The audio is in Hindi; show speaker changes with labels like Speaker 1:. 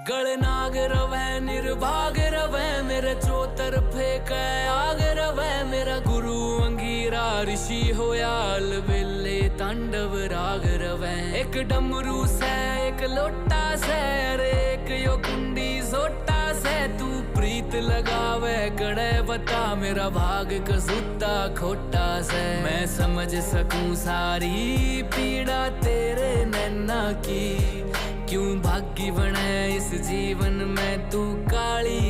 Speaker 1: गलनाग रवै निर्भाग रवै मेरे चौतरफे कै आग रवै मेरा गुरु अंगीरा ऋषि होया अलबेले तांडव राग रवै एक डमरू से एक लोटा से अरे एक यो कुंडी सोटा से तू प्रीत लगावे कड़े बता मेरा भाग कसूता खोटा से मैं समझ सकूं सारी पीड़ा तेरे नैना की क्यों भागी बने इस जीवन में तू काली